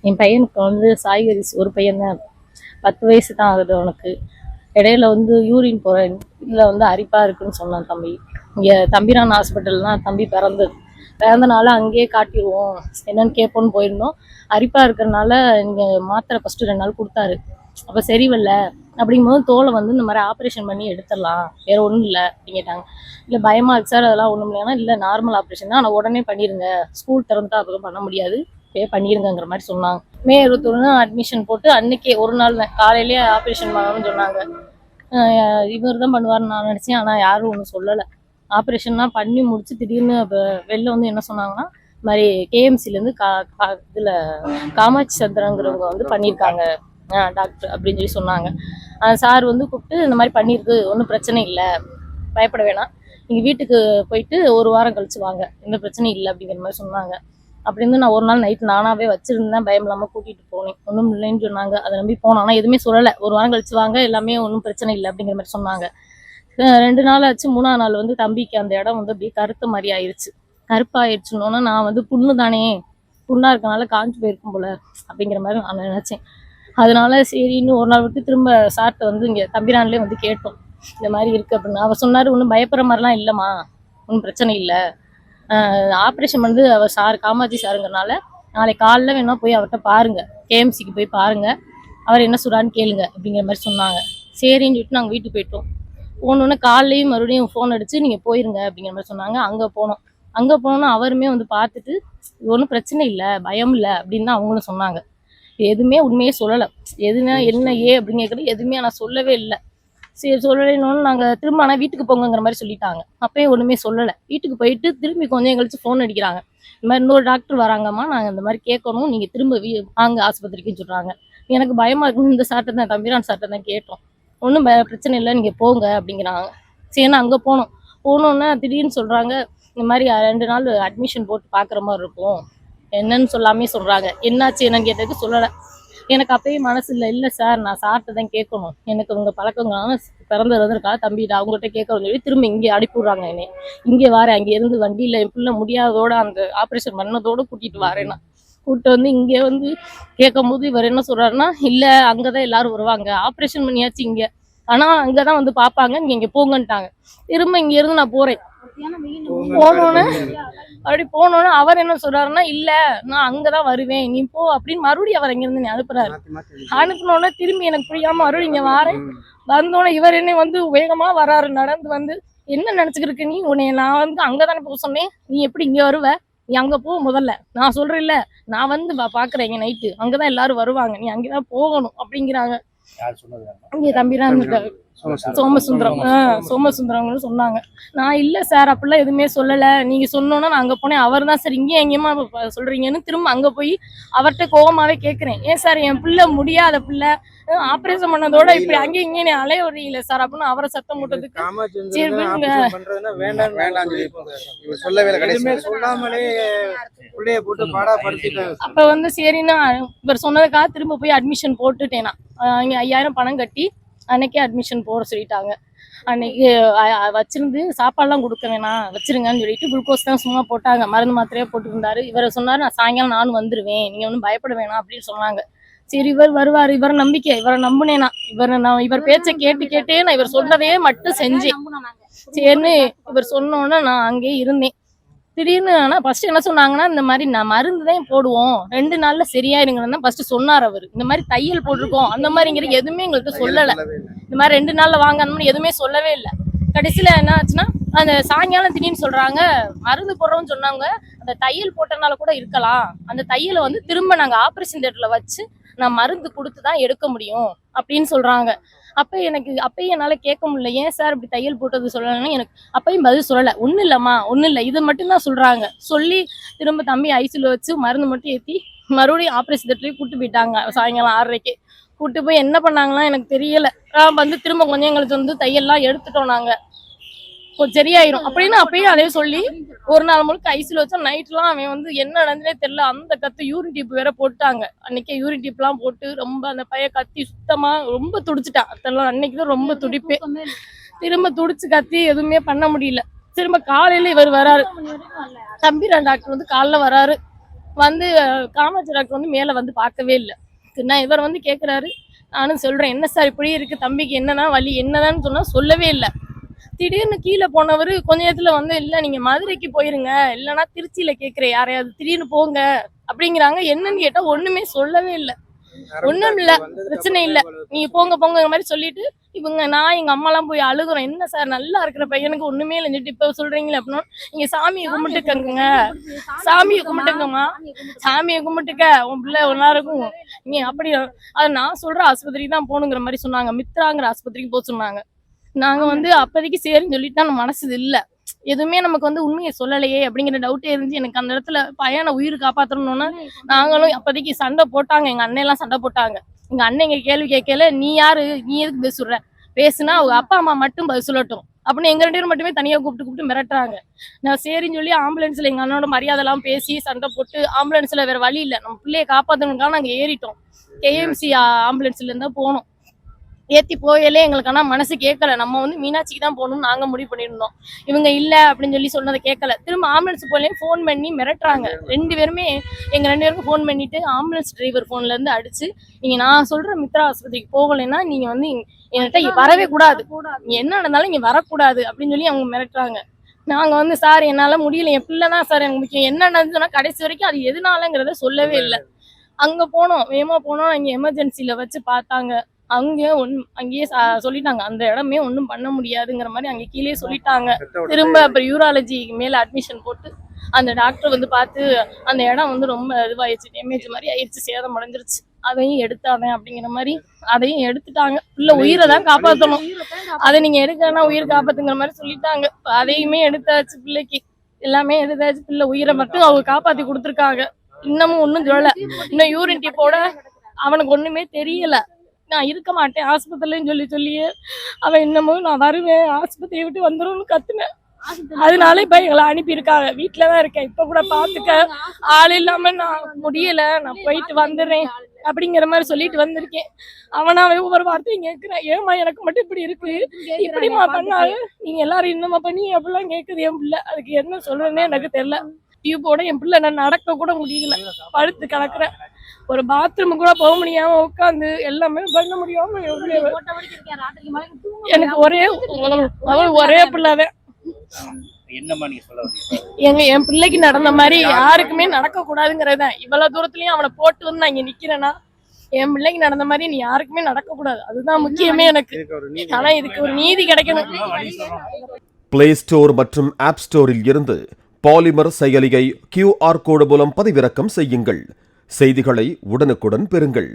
என் பையனுக்கு வந்து சாய்கரிஸ் ஒரு பையன் தான், 10 வயசு தான் ஆகுது அவனுக்கு. இடையில வந்து யூரின் போகிற இதில் வந்து அரிப்பாக இருக்குன்னு சொன்னான் தம்பி. இங்கே தம்பிரான் ஹாஸ்பிட்டல்னா தம்பி பிறந்தனால அங்கேயே காட்டிடுவோம் என்னன்னு கேட்போன்னு போயிருந்தோம். அரிப்பாக இருக்கிறனால இங்கே மாத்திரை ஃபஸ்ட்டு 2 நாள் கொடுத்தாரு. அப்போ சரிவில்லை அப்படிங்கும்போது தோலை வந்து இந்த மாதிரி ஆப்ரேஷன் பண்ணி எடுத்துடலாம், வேறு ஒன்றும் இல்லை அப்படின்னு கேட்டாங்க. இல்லை பயமாக இருக்கு சார், அதெல்லாம் ஒன்றும் இல்லைன்னா இல்லை நார்மல் ஆப்ரேஷன் தான், ஆனால் உடனே பண்ணிடுங்க, ஸ்கூல் திறந்துட்டா அப்புறம் பண்ண முடியாது, பண்ணிடுங்கிற மாதிரி சொன்னாங்க. மே 21 அட்மிஷன் போட்டு அன்னைக்கே ஒரு நாள் தான் காலையிலேயே ஆப்ரேஷன் பண்ணணும்னு சொன்னாங்க. இவர் தான் பண்ணுவார்னு நான் நினச்சேன், ஆனால் யாரும் ஒன்றும் சொல்லலை. ஆப்ரேஷன்லாம் பண்ணி முடிச்சு திடீர்னு இப்போ வெளில வந்து என்ன சொன்னாங்கன்னா, இது மாதிரி கேஎம்சிலேருந்து இதில் காமாட்சி சந்திரங்கிறவங்க வந்து பண்ணியிருக்காங்க டாக்டர் அப்படின்னு சொல்லி சொன்னாங்க. சார் வந்து கூப்பிட்டு இந்த மாதிரி பண்ணியிருக்கு, ஒன்றும் பிரச்சனை இல்லை, பயப்பட வேணாம், நீங்கள் வீட்டுக்கு போயிட்டு ஒரு வாரம் கழிச்சு வாங்க, எந்த பிரச்சனையும் இல்லை அப்படிங்கிற மாதிரி சொன்னாங்க. அப்படி இருந்து நான் ஒரு நாள் நைட் நானாகவே வச்சுருந்தேன், பயம் இல்லாமல் கூட்டிகிட்டு போனேன். ஒன்றும் இல்லைன்னு சொன்னாங்க, அதை நம்பி போனோம். ஆனால் எதுவுமே சொல்லலை, ஒரு வாரம் கழிச்சு வாங்க, எல்லாமே ஒன்றும் பிரச்சனை இல்லை அப்படிங்கிற மாதிரி சொன்னாங்க. 2 நாள் ஆச்சு. 3ஆம் நாள் வந்து தம்பிக்கு அந்த இடம் வந்து அப்படியே கருத்த மாதிரி ஆயிடுச்சு. கருப்பாயிடுச்சுன்னொன்னே நான் வந்து புண்ணு தானே, புண்ணாக இருக்கனால காஞ்சி போயிருக்கும் போல அப்படிங்கிற மாதிரி நான் நினச்சேன். அதனால சரின்னு ஒரு நாள் விட்டு திரும்ப சார்கிட்ட வந்து இங்கே தம்பிரான்லேயே வந்து கேட்டோம், இந்த மாதிரி இருக்குது அப்படின்னு. அவர் சொன்னார், ஒன்றும் பயப்படுற மாதிரிலாம் இல்லைம்மா, ஒன்றும் பிரச்சனை இல்லை, ஆப்ரேஷன் வந்து அவர் சார் காமாட்சி சாருங்கிறனால நாளைக்கு காலைல வேணா போய் அவர்கிட்ட பாருங்கள், கேஎம்சிக்கு போய் பாருங்கள், அவர் என்ன சொல்கிறான்னு கேளுங்க அப்படிங்கிற மாதிரி சொன்னாங்க. சரின்னு சொல்லிட்டு நாங்கள் வீட்டுக்கு போயிட்டோம். போனோன்னே காலையும் மறுபடியும் ஃபோன் அடித்து நீங்கள் போயிருங்க அப்படிங்கிற மாதிரி சொன்னாங்க. அங்கே போனோன்னா அவருமே வந்து பார்த்துட்டு ஒன்றும் பிரச்சனை இல்லை, பயம் இல்லை அப்படின்னு தான் அவங்களும் சொன்னாங்க. எதுவுமே உண்மையே சொல்லலை. எதுனா என்ன அப்படின்னு கேட்குறது எதுவுமே நான் சொல்லவே இல்லை. சரி சொல்லலைன்னு நாங்கள் திரும்ப ஆனால் வீட்டுக்கு போங்கிற மாதிரி சொல்லிட்டாங்க. அப்பயும் ஒன்றுமே சொல்லலை. வீட்டுக்கு போயிட்டு திரும்பி கொஞ்சம் கழிச்சு ஃபோன் அடிக்கிறாங்க, இந்த மாதிரி இன்னொரு டாக்டர் வராங்கம்மா, நாங்கள் இந்த மாதிரி கேட்கணும், நீங்கள் திரும்ப வாங்க ஆஸ்பத்திரிக்குன்னு சொல்கிறாங்க. எனக்கு பயமாக இருக்குன்னு இந்த சார்ட்டை தான், தம்பிரான் சார்ட்டை தான் கேட்டோம். ஒன்றும் பிரச்சனை இல்லை, நீங்கள் போங்க அப்படிங்கிறாங்க. சரின்னா அங்கே போனோன்னா திடீர்னு சொல்கிறாங்க, இந்த மாதிரி 2 நாள் அட்மிஷன் போட்டு பார்க்குற மாதிரி இருக்கும், என்னன்னு சொல்லாமே சொல்கிறாங்க. என்னாச்சு என்னன்னு கேட்டதுக்கு சொல்லலை. எனக்கு அப்பயே மனசு இல்லை சார், நான் சார்ட்ட தான் கேட்கணும், எனக்கு உங்கள் பழக்கங்களான பிறந்ததுக்காக தம்பி அவங்கள்ட்ட கேட்கணும்னு சொல்லி திரும்ப இங்கே அனுப்பிவிட்றாங்க. என்னை இங்கே வரேன், அங்கே இருந்து வண்டியில் என் பிள்ளை முடியாதோட அந்த ஆப்ரேஷன் பண்ணதோடு கூட்டிகிட்டு வரேன்னா கூப்பிட்டு வந்து இங்கே வந்து கேட்கும்போது இவர் என்ன சொல்கிறாருன்னா, இல்லை அங்கே தான் எல்லோரும் வருவாங்க, ஆப்ரேஷன் பண்ணியாச்சு இங்கே, ஆனால் அங்கே தான் வந்து பார்ப்பாங்க, நீங்கள் இங்கே போங்கன்ட்டாங்க. திரும்ப இங்கேருந்து நான் போகிறேன். போனோன்னு அவர் என்ன சொல்றாருன்னா, இல்லை நான் அங்கே தான் வருவேன், நீ போ அப்படின்னு மறுபடியும் அவர் அங்கேருந்து நீ அனுப்புறாரு. அனுப்பினோடனே திரும்பி எனக்கு புரியாமல் மறுபடியும் இங்கே வரேன். வந்தோடனே இவர் என்ன வந்து வேகமாக வராரு, நடந்து வந்து, என்ன நினச்சிக்கிருக்கு நீ, உன்னை நான் வந்து அங்கே தானே போக சொன்னேன், நீ எப்படி இங்கே வருவ, நீ அங்கே போ முதல்ல, நான் சொல்கிறேன் இல்லை, நான் வந்து பார்க்குறேன் இங்கே நைட்டு, அங்கே தான் எல்லாரும் வருவாங்க, நீ அங்கே தான் போகணும் அப்படிங்கிறாங்க. இங்கே தம்பிரான் சோமசுந்தரம்னு சொன்னாங்க. நான் இல்லை சார் அப்படிலாம் எதுவுமே சொல்லலை, நீங்கள் சொன்னோன்னா நான் அங்கே போனேன், அவர் தான் சார் இங்கே எங்கேயுமா சொல்கிறீங்கன்னு திரும்ப அங்கே போய் அவர்கிட்ட கோவமாகவே கேட்குறேன். ஏன் சார் என் பிள்ளை முடியாத பிள்ளை ஆப்ரேஷன் பண்ணதோட இப்படி அங்கேயும் இங்கே அலைய விடுறீங்களே சார் அப்படின்னு அவரை சத்தம் போட்டதுக்கு அப்ப வந்து சரின்னா இவர் சொன்னதுக்காக திரும்ப போய் அட்மிஷன் போட்டுட்டேனா, இங்க 5000 பணம் கட்டி அன்னைக்கே அட்மிஷன் போட சொல்லிட்டாங்க. அன்னைக்கு வச்சிருந்து சாப்பாடுலாம் கொடுக்க வேணாம், வச்சிருங்கன்னு சொல்லிட்டு குளுக்கோஸ் தான் சும்மா போட்டாங்க, மருந்து மாத்திரையே போட்டுருந்தாரு. இவர் சொன்னார், நான் சாயங்காலம் நானும் வந்துடுவேன், நீங்க ஒன்றும் பயப்பட வேணாம் அப்படின்னு சொன்னாங்க. சரி இவர் வருவார், இவரை நம்பிக்கை, இவரை நம்புனேனா, இவர் பேச்சை கேட்டே நான் இவர் சொன்னதே மட்டும் செஞ்சேன். சரின்னு இவர் சொன்னோன்னே நான் அங்கேயே இருந்தேன். திடீர்னு ஆனால் ஃபர்ஸ்ட் என்ன சொன்னாங்கன்னா, இந்த மாதிரி நான் மருந்து தான் போடுவோம், 2 நாள்ல சரியாயிருங்கன்னு ஃபர்ஸ்ட் சொன்னார் அவர். இந்த மாதிரி தையல் போட்டிருக்கோம் அந்த மாதிரிங்கிற எதுவுமே எங்கள்கிட்ட சொல்லலை. இந்த மாதிரி 2 நாள்ல வாங்க அந்த மாதிரி எதுவுமே சொல்லவே இல்லை. கடைசியில் என்ன ஆச்சுன்னா, அந்த சாயங்காலம் திடீர்னு சொல்றாங்க, மருந்து போடுறோம்னு சொன்னாங்க, அந்த தையல் போட்டனால கூட இருக்கலாம், அந்த தையலை வந்து திரும்ப நாங்கள் ஆப்ரேஷன் தேட்டரில் வச்சு நான் மருந்து கொடுத்து தான் எடுக்க முடியும் அப்படின்னு சொல்றாங்க. அப்பயும் என்னால் கேட்க முடியல, ஏன் சார் இப்படி தையல் போட்டது சொல்லலைன்னா எனக்கு அப்பயும் பதில் சொல்லலை. ஒன்றும் இல்லைம்மா ஒன்றும் இல்லை, இது மட்டும்தான் சொல்கிறாங்க. சொல்லி திரும்ப தம்பி ஐசியூல வச்சு மருந்து மட்டும் ஏற்றி மறுபடியும் ஆப்ரேஷன் தேட்டர்லேயே கூப்பிட்டு போயிட்டாங்க. சாயங்காலம் 6:30க்கு கூப்பிட்டு போய் என்ன பண்ணாங்கன்னா எனக்கு தெரியலை. வந்து திரும்ப கொஞ்சம் எங்களுக்கு வந்து தையல்லாம் எடுத்துட்டோம், நாங்கள் கொஞ்சம் சரியாயிரும் அப்படின்னு அப்பயும் அதே சொல்லி ஒரு நாள் முழுக்க ஐசியூல வச்சா. நைட்லாம் அவன் வந்து என்ன நடந்ததே தெரியல, அந்த கத்து யூரின் டியூப் வேற போட்டாங்க. அன்னைக்கே யூரின் டியூப்லாம் போட்டு ரொம்ப அந்த பையன் கத்தி சுத்தமா ரொம்ப துடிச்சிட்டான். அதெல்லாம் அன்னைக்கு தான் ரொம்ப துடிப்பு. திரும்ப துடிச்சு கத்தி எதுவுமே பண்ண முடியல. திரும்ப காலையில இவர் வராரு, தம்பிரான் டாக்டர் வந்து காலைல வராரு. வந்து காமாட்சி டாக்டர் வந்து மேலே வந்து பார்க்கவே இல்லை. நான் இவர் வந்து கேட்குறாரு, நானும் சொல்கிறேன் என்ன சார் இப்படி இருக்குது தம்பிக்கு என்னன்னா வலி என்னதான்னு சொன்னால் சொல்லவே இல்லை. திடீர்னு கீழே போனவர் கொஞ்ச நேரத்தில் வந்து இல்லை நீங்கள் மதுரைக்கு போயிருங்க இல்லைன்னா திருச்சியில் கேட்குறேன் யாரையாவது திடீர்னு போங்க அப்படிங்கிறாங்க. என்னன்னு கேட்டால் ஒன்றுமே சொல்லவே இல்லை. ஒன்றும் இல்லை பிரச்சனை இல்லை நீங்கள் போங்க போங்கிற மாதிரி சொல்லிட்டு இவங்க நான் எங்கள் அம்மாலாம் போய் அழுகுறோம். என்ன சார் நல்லா இருக்கிற பையனுக்கு ஒன்றுமே இல்லைன்னு இப்போ சொல்கிறீங்களே அப்படின்னா நீங்கள் சாமியை கும்பிட்டுக்கங்க, சாமியை கும்பிட்டுக்கம்மா, சாமியை கும்பிட்டுக்க உன் பிள்ளை ஒன்றா இருக்கும் நீ அப்படி. அதை நான் சொல்கிற ஆஸ்பத்திரிக்கு தான் போகணுங்கிற மாதிரி சொன்னாங்க. மித்ராங்கிற ஆஸ்பத்திரிக்கு போக சொன்னாங்க. நாங்கள் வந்து அப்போதைக்கு சரின்னு சொல்லிட்டு தான் மனசு இல்லை. எதுவுமே நமக்கு வந்து உண்மையை சொல்லலையே அப்படிங்கிற டவுட்டே இருந்துச்சு எனக்கு. அந்த இடத்துல பையனை உயிர் காப்பாற்றணும்னா நாங்களும் அப்போதைக்கு சண்டை போட்டாங்க. எங்கள் அண்ணெல்லாம் சண்டை போட்டாங்க. எங்கள் அண்ணன் எங்கள் கேள்வி கேட்கல, நீ யாரு நீ எதுக்கு பேசுடுற, பேசுனா அவங்க அப்பா அம்மா மட்டும் பதில் சொல்லட்டும் அப்படின்னு எங்கள் 2 பேரும் மட்டுமே தனியாக கூப்பிட்டு மிரட்டுறாங்க. நான் சரின்னு சொல்லி ஆம்புலன்ஸில் எங்கள் அண்ணனோட மரியாதைலாம் பேசி சண்டை போட்டு ஆம்புலன்ஸில் வேறு வழி இல்லை நம்ம பிள்ளையை காப்பாற்றணுக்காக நாங்கள் ஏறிட்டோம். கேஎம்சி ஆம்புலன்ஸ்ல இருந்தால் போனோம். ஏற்றி போயலே எங்களுக்கு ஆனால் மனசு கேட்கல. நம்ம வந்து மீனாட்சிக்கு தான் போகணும்னு நாங்கள் முடிவு பண்ணியிருந்தோம். இவங்க இல்லை அப்படின்னு சொல்லி சொன்னதை கேட்கல. திரும்ப ஆம்புலன்ஸ் போலேயும் ஃபோன் பண்ணி மிரட்டுறாங்க. 2 பேருமே எங்கள் 2 பேருக்கும் ஃபோன் பண்ணிட்டு ஆம்புலன்ஸ் டிரைவர் ஃபோன்லேருந்து அடிச்சு நீங்கள் நான் சொல்கிற மித்ரா ஆஸ்பத்திரிக்கு போகலைன்னா நீங்கள் வந்து என்கிட்ட வரவே கூடாது, நீ என்ன நடந்தாலும் இங்கே வரக்கூடாது அப்படின்னு சொல்லி அவங்க மிரட்டுறாங்க. நாங்கள் வந்து சார் என்னால் முடியல, என் பிள்ளை தான் சார் எனக்கு முக்கியம், என்ன நடந்துச்சுன்னா கடைசி வரைக்கும் அது எதுனாலங்கிறத சொல்லவே இல்லை. அங்கே போனோம், வேகமாக போனோம். அங்கே எமர்ஜென்சியில் வச்சு பார்த்தாங்க. அங்கேயே சொல்லிட்டாங்க அந்த இடமே ஒன்றும் பண்ண முடியாதுங்கிற மாதிரி அங்கே கீழே சொல்லிட்டாங்க. திரும்ப அப்புறம் யூராலஜி மேலே அட்மிஷன் போட்டு அந்த டாக்டர் வந்து பார்த்து அந்த இடம் வந்து ரொம்ப இதுவாயிடுச்சு, டேமேஜ் மாதிரி ஆயிடுச்சு, சேதம் அடைஞ்சிருச்சு, அதையும் எடுத்தாங்க அப்படிங்கிற மாதிரி அதையும் எடுத்துட்டாங்க. பிள்ளை உயிரை தான் காப்பாற்றணும், அதை நீங்கள் எடுக்கனா உயிர் காப்பாத்துங்கிற மாதிரி சொல்லிட்டாங்க. அதையுமே எடுத்தாச்சு, பிள்ளைக்கு எல்லாமே எடுத்தாச்சு. பிள்ளை உயிரை மட்டும் அவங்க காப்பாற்றி கொடுத்துருக்காங்க. இன்னமும் ஒன்றும் சொல்லலை. இன்னும் யூரின் டிப்போட அவனுக்கு ஒன்றுமே தெரியல. நான் இருக்க மாட்டேன் ஆஸ்பத்திரின்னு சொல்லியே அவன் இன்னமும் நான் வருவேன் ஆஸ்பத்திரியை விட்டு வந்துடும்னு கத்துனேன். அதனால இப்ப எங்களை அனுப்பியிருக்காங்க. வீட்டுலதான் இருக்கேன். இப்ப கூட பாத்துக்க ஆள் இல்லாம நான் முடியல, நான் போயிட்டு வந்துடுறேன் அப்படிங்கிற மாதிரி சொல்லிட்டு வந்திருக்கேன். அவனாவே ஒவ்வொரு வார்த்தையும் கேட்கிறேன், ஏமா எனக்கு மட்டும் இப்படி இருக்கு, இப்படிமா பண்ணாங்க, நீங்க எல்லாரும் இன்னமா பண்ணி அப்படிலாம் கேட்குது என் பிள்ளை. அதுக்கு என்ன சொல்றேன்னே எனக்கு தெரியல. டியூபோட என் பிள்ளை நான் நடக்க கூட முடியல, படுத்து கிடக்குறேன். ஒரு பாத்ரூம் கூட போக முடியாம உட்காந்து எல்லாமே பண்ண முடியாம எனக்கு ஒரே பிள்ளைதான். என் பிள்ளைக்கு நடந்த மாதிரி யாருக்குமே நடக்க கூடாதுங்கிறத. இவ்வளவு தூரத்துலயும் அவனை போட்டு வந்து நான் இங்க நிக்கிறேன்னா என் பிள்ளைக்கு நடந்த மாதிரி நீ யாருக்குமே நடக்க கூடாது, அதுதான் முக்கியமே எனக்கு. ஆனா இதுக்கு ஒரு நீதி கிடைக்கணும். பிளே ஸ்டோர் மற்றும் ஆப் ஸ்டோரில் இருந்து பாலிமர் செயலியை QR கோடு மூலம் பதிவிறக்கம் செய்யுங்கள். செய்திகளை உடனுக்குடன் பெறுங்கள்.